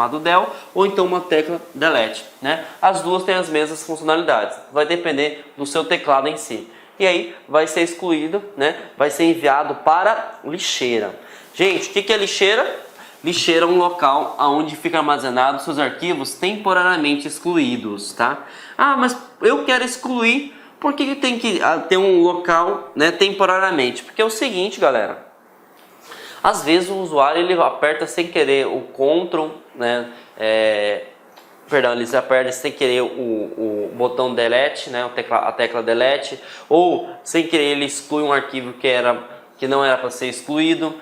chamado del, ou então uma tecla delete, né? As duas têm as mesmas funcionalidades, vai depender do seu teclado em si. E aí vai ser excluído, né? Vai ser enviado para lixeira. Gente, o que é lixeira? Lixeira é um local onde fica armazenado seus arquivos temporariamente excluídos, tá? Ah, mas eu quero excluir, por que tem que ter um local, né, temporariamente? Porque é o seguinte, galera. Às vezes o usuário ele aperta sem querer o Ctrl, né? Ele aperta sem querer o botão delete, né? A tecla delete, ou sem querer ele exclui um arquivo que não era para ser excluído.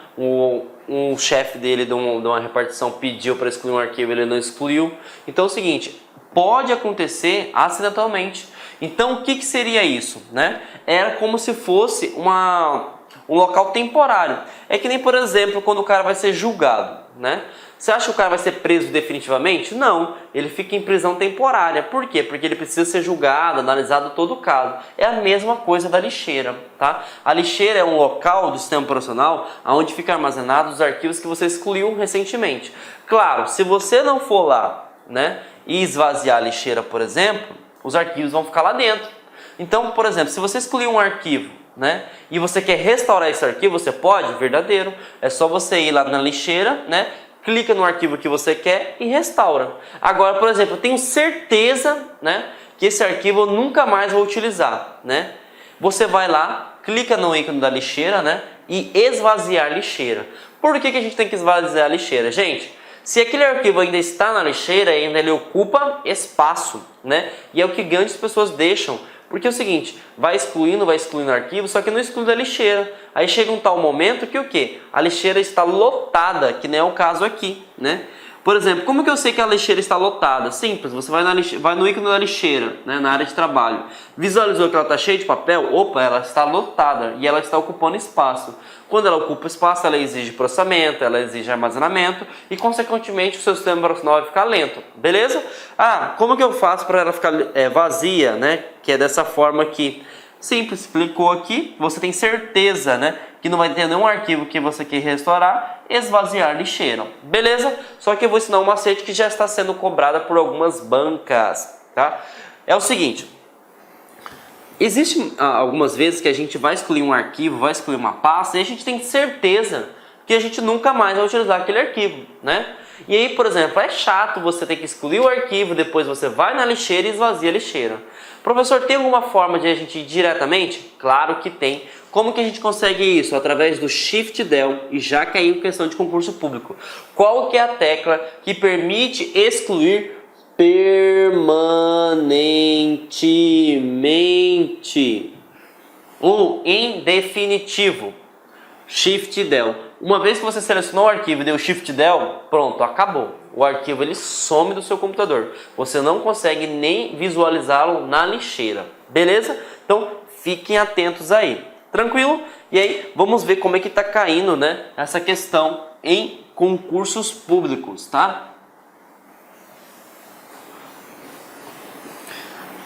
Um chefe dele de uma repartição pediu para excluir um arquivo, ele não excluiu. Então é o seguinte, pode acontecer acidentalmente. Então o que seria isso, né? Era como se fosse um local temporário. É que nem, por exemplo, quando o cara vai ser julgado, né? Você acha que o cara vai ser preso definitivamente? Não, ele fica em prisão temporária. Por quê? Porque ele precisa ser julgado, analisado todo o caso. É a mesma coisa da lixeira, tá? A lixeira é um local do sistema operacional onde ficam armazenados os arquivos que você excluiu recentemente. Claro, se você não for lá, né, e esvaziar a lixeira, por exemplo, os arquivos vão ficar lá dentro. Então, por exemplo, se você excluir um arquivo, né, e você quer restaurar esse arquivo, você pode? Verdadeiro. É só você ir lá na lixeira, né, clica no arquivo que você quer e restaura. Agora, por exemplo, eu tenho certeza, né, que esse arquivo eu nunca mais vou utilizar, né? Você vai lá, clica no ícone da lixeira, né, e esvaziar lixeira. Por que a gente tem que esvaziar a lixeira? Gente, se aquele arquivo ainda está na lixeira, ainda ele ocupa espaço, né? E é o que grandes pessoas deixam. Porque é o seguinte, vai excluindo arquivo, só que não exclui da lixeira. Aí chega um tal momento que o quê? A lixeira está lotada, que não é o caso aqui, né? Por exemplo, como que eu sei que a lixeira está lotada? Simples, você vai no ícone da lixeira, né, na área de trabalho. Visualizou que ela está cheia de papel? Opa, ela está lotada e ela está ocupando espaço. Quando ela ocupa espaço, ela exige processamento, ela exige armazenamento e, consequentemente, o seu sistema operacional vai ficar lento. Beleza? Ah, como que eu faço para ela ficar vazia, né? Que é dessa forma aqui. Simples, clicou aqui, você tem certeza, né, que não vai ter nenhum arquivo que você quer restaurar, esvaziar lixeira. Beleza? Só que eu vou ensinar um macete que já está sendo cobrada por algumas bancas, tá? É o seguinte. Existem algumas vezes que a gente vai excluir um arquivo, vai excluir uma pasta e a gente tem certeza que a gente nunca mais vai utilizar aquele arquivo, né? E aí, por exemplo, é chato você ter que excluir o arquivo, depois você vai na lixeira e esvazia a lixeira. Professor, tem alguma forma de a gente ir diretamente? Claro que tem. Como que a gente consegue isso? Através do Shift Del, e já caiu em questão de concurso público. Qual que é a tecla que permite excluir permanentemente ou em definitivo? Shift Del. Uma vez que você selecionou o arquivo e deu Shift Del, pronto, acabou. O arquivo ele some do seu computador. Você não consegue nem visualizá-lo na lixeira. Beleza? Então fiquem atentos aí. Tranquilo? E aí vamos ver como é que está caindo, né, essa questão em concursos públicos, tá?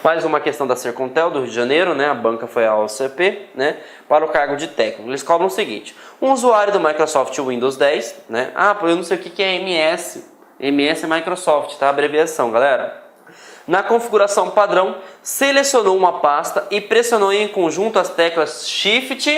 Mais uma questão da Sercontel do Rio de Janeiro, né? A banca foi a OCP, né? Para o cargo de técnico. Eles cobram o seguinte: um usuário do Microsoft Windows 10, né? Ah, eu não sei o que é MS. MS é Microsoft, tá? Abreviação, galera. Na configuração padrão, selecionou uma pasta e pressionou em conjunto as teclas Shift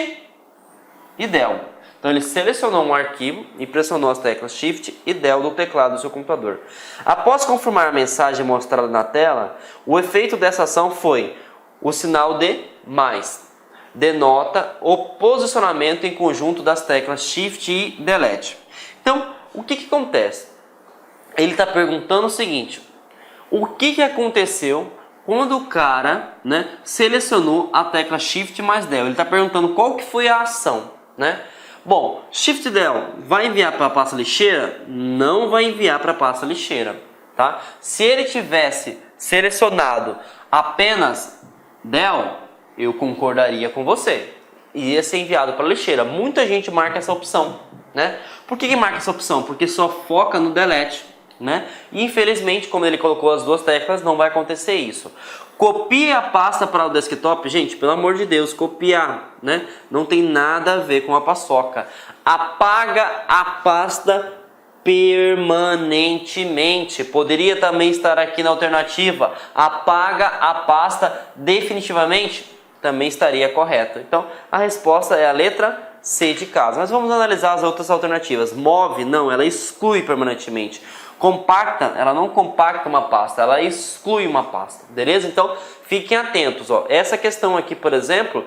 e Del. Então ele selecionou um arquivo e pressionou as teclas Shift e Del do teclado do seu computador. Após confirmar a mensagem mostrada na tela, o efeito dessa ação foi o sinal de mais. Denota o posicionamento em conjunto das teclas Shift e Delete. Então, o que acontece? Ele está perguntando o seguinte: o que aconteceu quando o cara, né, selecionou a tecla Shift mais Del? Ele está perguntando qual que foi a ação, né? Bom, Shift Del vai enviar para a pasta lixeira? Não vai enviar para a pasta lixeira, tá? Se ele tivesse selecionado apenas Del, eu concordaria com você. Iria ser enviado para a lixeira. Muita gente marca essa opção, né? Por que marca essa opção? Porque só foca no Delete, né? E infelizmente, como ele colocou as duas teclas, não vai acontecer isso. Copie a pasta para o desktop, gente, pelo amor de Deus, copiar, né? Não tem nada a ver com a paçoca. Apaga a pasta permanentemente. Poderia também estar aqui na alternativa, apaga a pasta definitivamente, também estaria correto. Então a resposta é a letra C de casa. Mas vamos analisar as outras alternativas. Move, não, ela exclui permanentemente. Compacta, ela não compacta uma pasta, ela exclui uma pasta, beleza? Então fiquem atentos, ó. Essa questão aqui, por exemplo,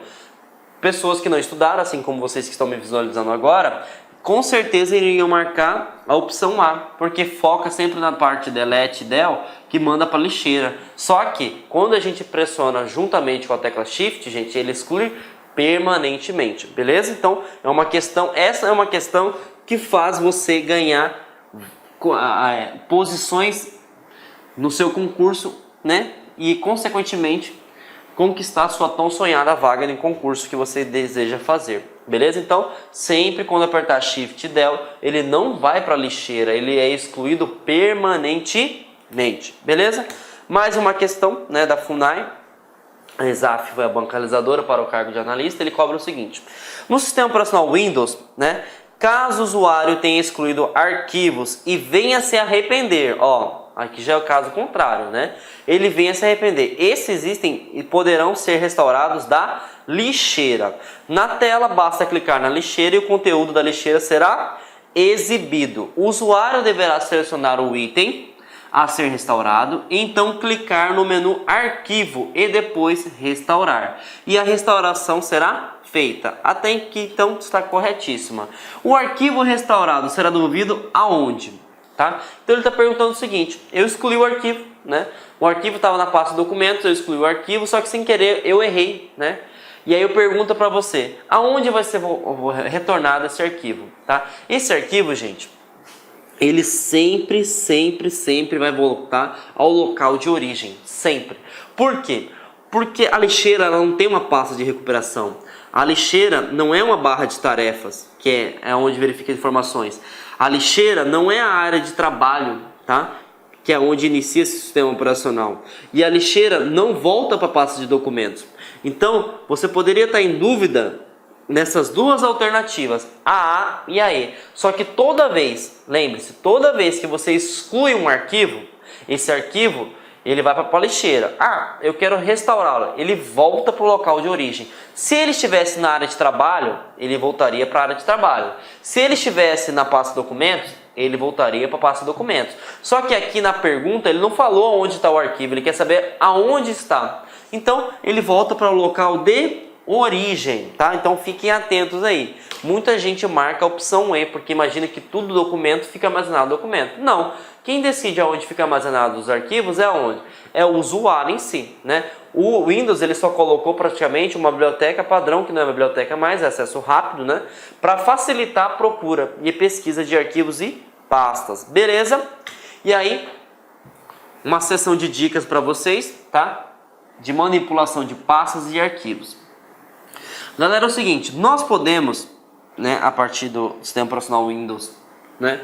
pessoas que não estudaram, assim como vocês que estão me visualizando agora, com certeza iriam marcar a opção A, porque foca sempre na parte delete e del, que manda para lixeira. Só que quando a gente pressiona juntamente com a tecla shift, gente, ele exclui permanentemente, beleza? Então é uma questão, essa é uma questão que faz você ganhar posições no seu concurso, né? E consequentemente conquistar sua tão sonhada vaga em concurso que você deseja fazer, beleza? Então sempre quando apertar Shift e Del, ele não vai para a lixeira, ele é excluído permanentemente, beleza? Mais uma questão, né, da FUNAI. A ESAF foi a bancalizadora para o cargo de analista. Ele cobra o seguinte: no sistema operacional Windows, né, caso o usuário tenha excluído arquivos e venha se arrepender, ó, aqui já é o caso contrário, né? Ele venha se arrepender. Esses existem e poderão ser restaurados da lixeira. Na tela basta clicar na lixeira e o conteúdo da lixeira será exibido. O usuário deverá selecionar o item a ser restaurado, então clicar no menu arquivo e depois restaurar. E a restauração será feita. Até que então está corretíssima. O arquivo restaurado será devolvido aonde? Tá? Então ele está perguntando o seguinte: eu excluí o arquivo, né? O arquivo estava na pasta documentos, eu excluí o arquivo, só que sem querer eu errei, né? E aí eu pergunto para você, aonde vai ser retornado esse arquivo, tá? Esse arquivo, gente, ele sempre vai voltar ao local de origem, sempre. Por quê? Porque a lixeira ela não tem uma pasta de recuperação. A lixeira não é uma barra de tarefas, que é onde verifica informações. A lixeira não é a área de trabalho, tá? Que é onde inicia esse sistema operacional. E a lixeira não volta para a pasta de documentos. Então, você poderia estar em dúvida nessas duas alternativas, a e a E. Só que toda vez, lembre-se, toda vez que você exclui um arquivo, esse arquivo ele vai para a lixeira. Ah, eu quero restaurá-lo. Ele volta para o local de origem. Se ele estivesse na área de trabalho, ele voltaria para a área de trabalho. Se ele estivesse na pasta documentos, ele voltaria para a pasta documentos. Só que aqui na pergunta ele não falou onde está o arquivo, ele quer saber aonde está. Então ele volta para o local de origem, tá? Então fiquem atentos aí. Muita gente marca a opção E, porque imagina que tudo documento fica armazenado no documento. Não. Quem decide aonde fica armazenado os arquivos é aonde? É o usuário em si, né? O Windows ele só colocou praticamente uma biblioteca padrão, que não é uma biblioteca mais, é acesso rápido, né? Para facilitar a procura e pesquisa de arquivos e pastas. Beleza? E aí, uma sessão de dicas para vocês, tá? De manipulação de pastas e arquivos. Galera, é o seguinte, nós podemos, né, a partir do sistema operacional Windows, né,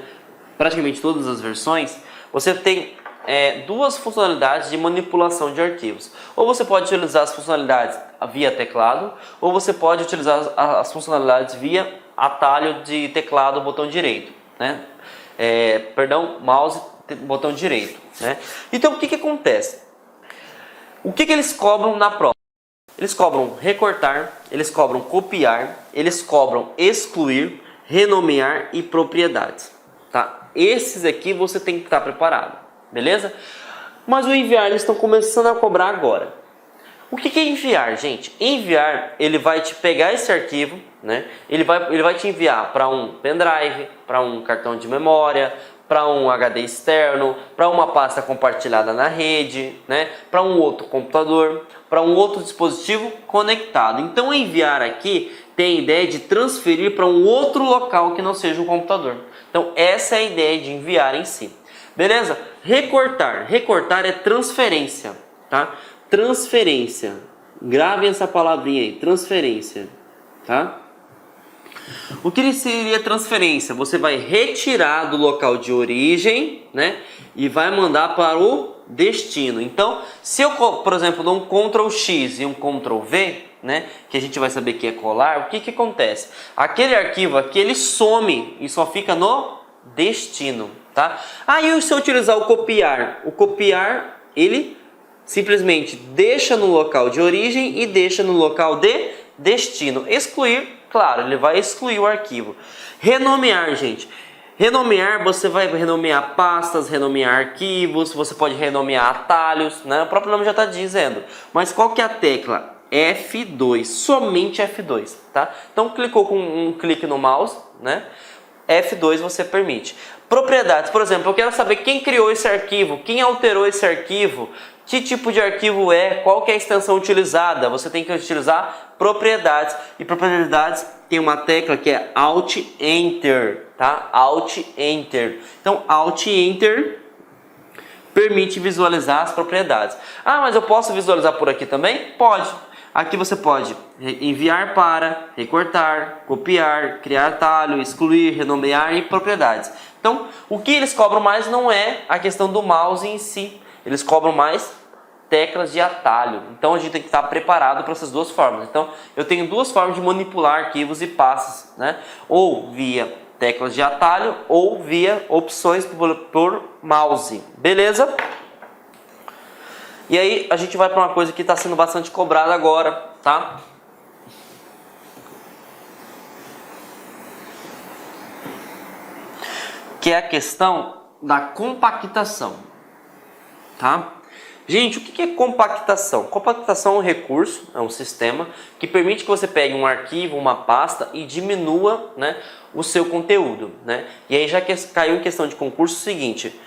praticamente todas as versões, você tem duas funcionalidades de manipulação de arquivos. Ou você pode utilizar as funcionalidades via teclado, ou você pode utilizar as funcionalidades via atalho de teclado, botão direito, né? Mouse, botão direito, né? Então o que acontece? O que eles cobram na prova? Eles cobram recortar, eles cobram copiar, eles cobram excluir, renomear e propriedades, tá? Esses aqui você tem que estar preparado, beleza? Mas o enviar eles estão começando a cobrar agora. O que é enviar, gente? Enviar, ele vai te pegar esse arquivo, né? Ele vai te enviar para um pendrive, para um cartão de memória, para um HD externo, para uma pasta compartilhada na rede, né? Para um outro computador, para um outro dispositivo conectado. Então enviar aqui tem a ideia de transferir para um outro local que não seja um computador. Então essa é a ideia de enviar em si. Beleza? Recortar. Recortar é transferência, tá? Transferência. Gravem essa palavrinha aí, transferência, tá? O que seria transferência? Você vai retirar do local de origem, né? E vai mandar para o destino. Então, se eu, por exemplo, dou um Ctrl X e um Ctrl V, né? Que a gente vai saber que é colar, o que acontece? Aquele arquivo aqui, ele some e só fica no destino, tá? Aí se eu utilizar o copiar ele simplesmente deixa no local de origem e deixa no local de destino. Excluir, claro, ele vai excluir o arquivo. Renomear, gente. Renomear, você vai renomear pastas, renomear arquivos, você pode renomear atalhos, né? O próprio nome já está dizendo. Mas qual que é a tecla? F2, somente F2, tá? Então clicou com um clique no mouse, né? F2 você permite. Propriedades, por exemplo, eu quero saber quem criou esse arquivo, quem alterou esse arquivo, que tipo de arquivo é, qual que é a extensão utilizada. Você tem que utilizar propriedades. E propriedades tem uma tecla que é Alt Enter, tá? Alt Enter. Então Alt Enter permite visualizar as propriedades. Ah, mas eu posso visualizar por aqui também? Pode. Aqui você pode enviar para, recortar, copiar, criar atalho, excluir, renomear e propriedades. Então, o que eles cobram mais não é a questão do mouse em si. Eles cobram mais teclas de atalho. Então, a gente tem que estar preparado para essas duas formas. Então, eu tenho duas formas de manipular arquivos e pastas, né? Ou via teclas de atalho ou via opções por mouse. Beleza? E aí a gente vai para uma coisa que está sendo bastante cobrada agora, tá? Que é a questão da compactação, tá? Gente, o que é compactação? Compactação é um recurso, é um sistema que permite que você pegue um arquivo, uma pasta e diminua, né, o seu conteúdo, né? E aí já que caiu em questão de concurso, é o seguinte: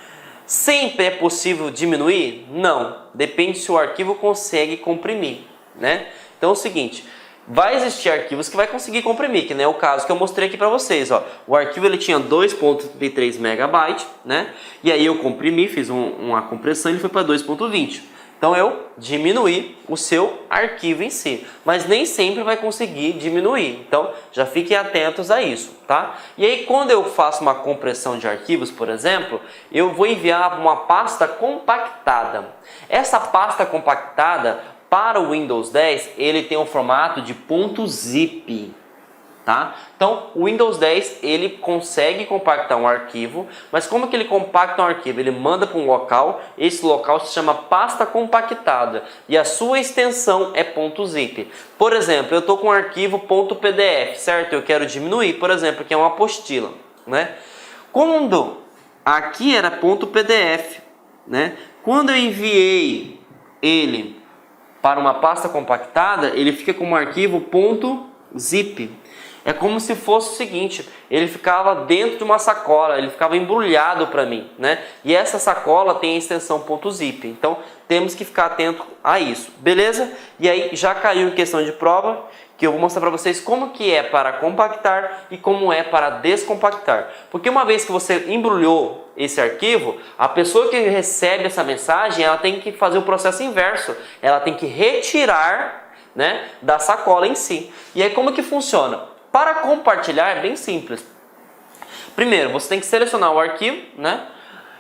sempre é possível diminuir? Não. Depende se o arquivo consegue comprimir, né? Então é o seguinte, vai existir arquivos que vai conseguir comprimir, que não é o caso que eu mostrei aqui para vocês, ó. O arquivo ele tinha 2.33 MB, né? E aí eu comprimi, fiz uma compressão e ele foi para 2.20. Então eu diminuí o seu arquivo em si, mas nem sempre vai conseguir diminuir. Então já fiquem atentos a isso, tá? E aí quando eu faço uma compressão de arquivos, por exemplo, eu vou enviar uma pasta compactada. Essa pasta compactada para o Windows 10, ele tem um formato de .zip, tá? Então, o Windows 10, ele consegue compactar um arquivo, mas como que ele compacta um arquivo? Ele manda para um local, esse local se chama pasta compactada, e a sua extensão é .zip. Por exemplo, eu estou com um arquivo .pdf, certo? Eu quero diminuir, por exemplo, que é uma apostila, né? Quando aqui era .pdf, né? Quando eu enviei ele para uma pasta compactada, ele fica como um arquivo .zip. É como se fosse o seguinte, ele ficava dentro de uma sacola, ele ficava embrulhado para mim, né? E essa sacola tem a extensão .zip, então temos que ficar atento a isso, beleza? E aí já caiu em questão de prova, que eu vou mostrar para vocês como que é para compactar e como é para descompactar. Porque uma vez que você embrulhou esse arquivo, a pessoa que recebe essa mensagem, ela tem que fazer o processo inverso, ela tem que retirar, né, da sacola em si. E aí como que funciona? Para compartilhar é bem simples. Primeiro, você tem que selecionar o arquivo, né?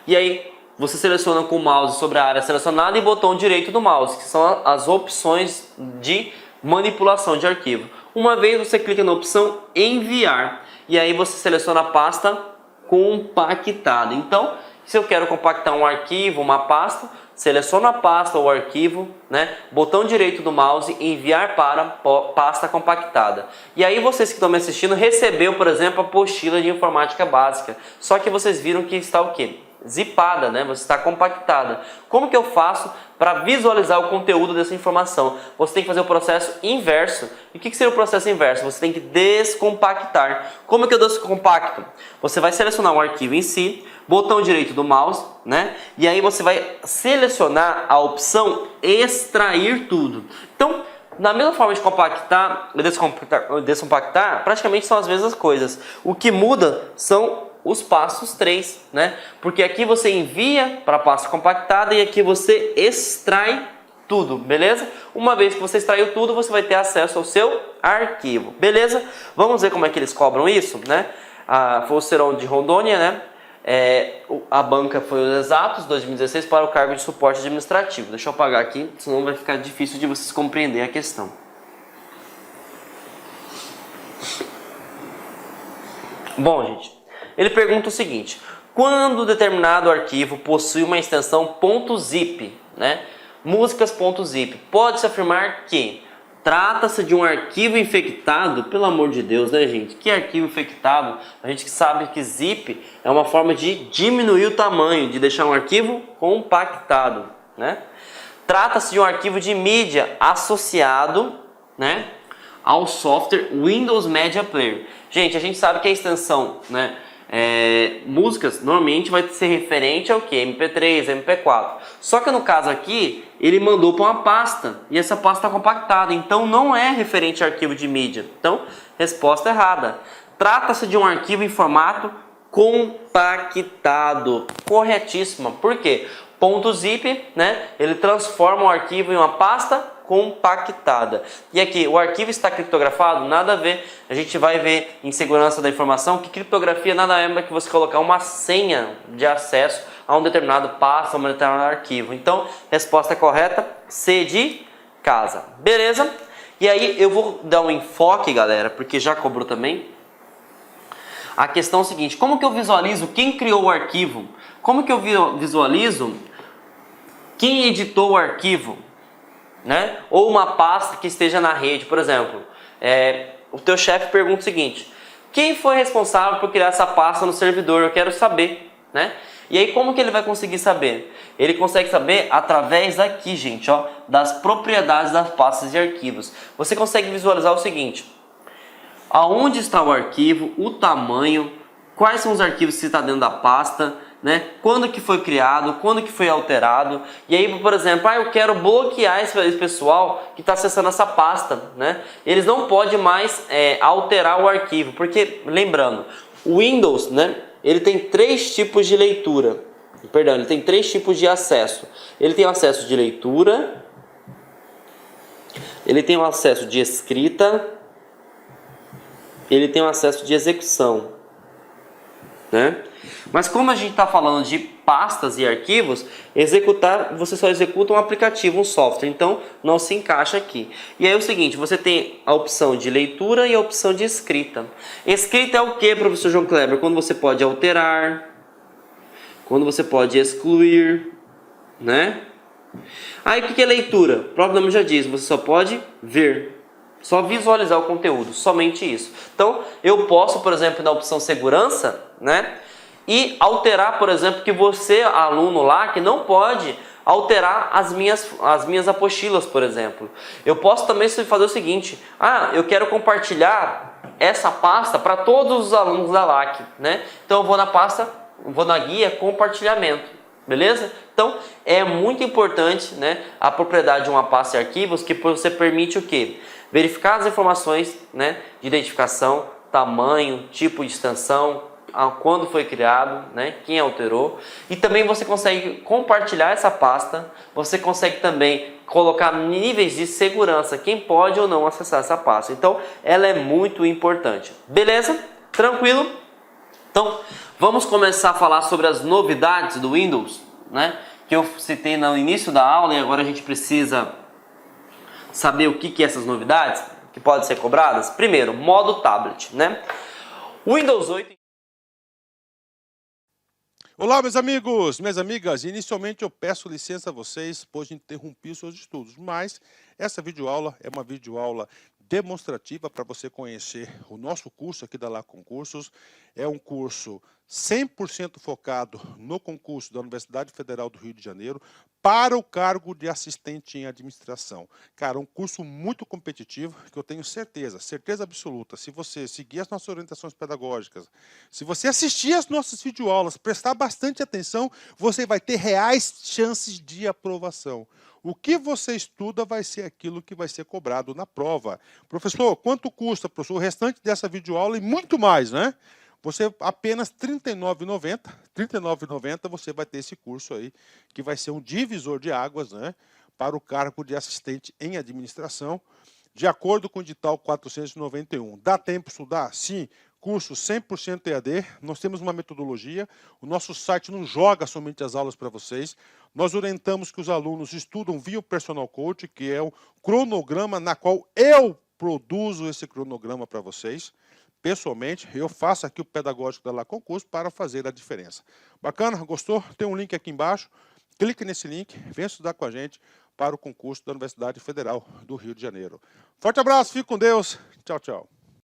E aí você seleciona com o mouse sobre a área selecionada e botão direito do mouse, que são as opções de manipulação de arquivo. Uma vez você clica na opção enviar e aí você seleciona a pasta compactada. Então, se eu quero compactar um arquivo, uma pasta, seleciono a pasta ou arquivo, né? Botão direito do mouse, enviar para pasta compactada. E aí vocês que estão me assistindo recebeu, por exemplo, a apostila de informática básica. Só que vocês viram que está o quê? Zipada, né? Você está compactada. Como que eu faço para visualizar o conteúdo dessa informação? Você tem que fazer o processo inverso. E o que seria o processo inverso? Você tem que descompactar. Como que eu descompacto? Você vai selecionar o arquivo em si, botão direito do mouse, né? E aí você vai selecionar a opção extrair tudo. Então, na mesma forma de compactar e descompactar, praticamente são as mesmas coisas. O que muda são os passos 3, né? Porque aqui você envia para a pasta compactada e aqui você extrai tudo, beleza? Uma vez que você extraiu tudo, você vai ter acesso ao seu arquivo, beleza? Vamos ver como é que eles cobram isso, né? Foi o Serão de Rondônia, né? A banca foi os Exatos 2016 para o cargo de suporte administrativo. Deixa eu apagar aqui, senão vai ficar difícil de vocês compreender a questão. Bom, gente, Ele pergunta o seguinte: quando determinado arquivo possui uma extensão .zip, né? Músicas.zip, pode-se afirmar que trata-se de um arquivo infectado? Pelo amor de Deus, né, gente? Que arquivo infectado? A gente sabe que zip é uma forma de diminuir o tamanho, de deixar um arquivo compactado, né? Trata-se de um arquivo de mídia associado, né, ao software Windows Media Player. Gente, a gente sabe que a extensão, né, músicas normalmente vai ser referente ao que? MP3, MP4. Só que no caso aqui, ele mandou para uma pasta e essa pasta está compactada, então não é referente a arquivo de mídia. Então, resposta errada. Trata-se de um arquivo em formato compactado. Corretíssima. Por quê? .zip, né? Ele transforma o arquivo em uma pasta compactada. E aqui, o arquivo está criptografado? Nada a ver. A gente vai ver em segurança da informação que criptografia nada é mais que você colocar uma senha de acesso a um determinado pasta, a um determinado arquivo. Então, resposta correta, C de casa. Beleza? E aí eu vou dar um enfoque, galera, porque já cobrou também. A questão é o seguinte: como que eu visualizo quem criou o arquivo? Como que eu visualizo quem editou o arquivo, né? Ou uma pasta que esteja na rede, por exemplo. O teu chefe pergunta o seguinte: quem foi responsável por criar essa pasta no servidor? Eu quero saber, né? E aí como que ele vai conseguir saber? Ele consegue saber através daqui, gente, ó, das propriedades das pastas e arquivos. Você consegue visualizar o seguinte: aonde está o arquivo, o tamanho, quais são os arquivos que está dentro da pasta, né? Quando que foi criado, quando que foi alterado. E aí, por exemplo, eu quero bloquear esse pessoal que está acessando essa pasta, né? Eles não podem mais alterar o arquivo, porque, lembrando, o Windows, né, ele tem 3 tipos de leitura. Perdão, ele tem 3 tipos de acesso. Ele tem o acesso de leitura, ele tem o acesso de escrita, ele tem o acesso de execução, né? Mas como a gente está falando de pastas e arquivos, você só executa um aplicativo, um software, então não se encaixa aqui. E aí é o seguinte: você tem a opção de leitura e a opção de escrita. Escrita é o que, professor João Kleber? Quando você pode alterar, quando você pode excluir, né? Aí o que é leitura? O próprio nome já diz, você só pode ver, só visualizar o conteúdo, somente isso. Então eu posso, por exemplo, na opção segurança, né, e alterar, por exemplo, que você, aluno lá, que não pode alterar as minhas apostilas, por exemplo. Eu posso também fazer o seguinte: eu quero compartilhar essa pasta para todos os alunos da LAC, né? Então eu vou na guia compartilhamento, beleza? Então é muito importante, né, a propriedade de uma pasta e arquivos, que você permite o quê? Verificar as informações, né, de identificação, tamanho, tipo de extensão, quando foi criado, né, quem alterou, e também você consegue compartilhar essa pasta. Você consegue também colocar níveis de segurança, quem pode ou não acessar essa pasta. Então ela é muito importante. Beleza? Tranquilo? Então vamos começar a falar sobre as novidades do Windows, né, que eu citei no início da aula, e agora a gente precisa saber o que é essas novidades que podem ser cobradas. Primeiro, modo tablet, né? O Windows 8. Olá, meus amigos, minhas amigas. Inicialmente eu peço licença a vocês, pois interrompi os seus estudos, mas essa videoaula é uma videoaula demonstrativa para você conhecer o nosso curso aqui da LAC Concursos. É um curso 100% focado no concurso da Universidade Federal do Rio de Janeiro para o cargo de assistente em administração. Cara, um curso muito competitivo que eu tenho certeza absoluta. Se você seguir as nossas orientações pedagógicas, se você assistir as nossas videoaulas, prestar bastante atenção, você vai ter reais chances de aprovação. O que você estuda vai ser aquilo que vai ser cobrado na prova. Professor, quanto custa, professor, o restante dessa videoaula e muito mais, né? Você apenas R$ 39,90, R$ 39,90 você vai ter esse curso aí, que vai ser um divisor de águas, né, para o cargo de assistente em administração, de acordo com o edital 491. Dá tempo de estudar? Sim. Curso 100% EAD, nós temos uma metodologia, o nosso site não joga somente as aulas para vocês, nós orientamos que os alunos estudam via o Personal Coach, que é o cronograma na qual eu produzo esse cronograma para vocês. pessoalmente, eu faço aqui o pedagógico da La Concurso para fazer a diferença. Bacana? Gostou? Tem um link aqui embaixo. Clique nesse link, venha estudar com a gente para o concurso da Universidade Federal do Rio de Janeiro. Forte abraço, fique com Deus. Tchau, tchau.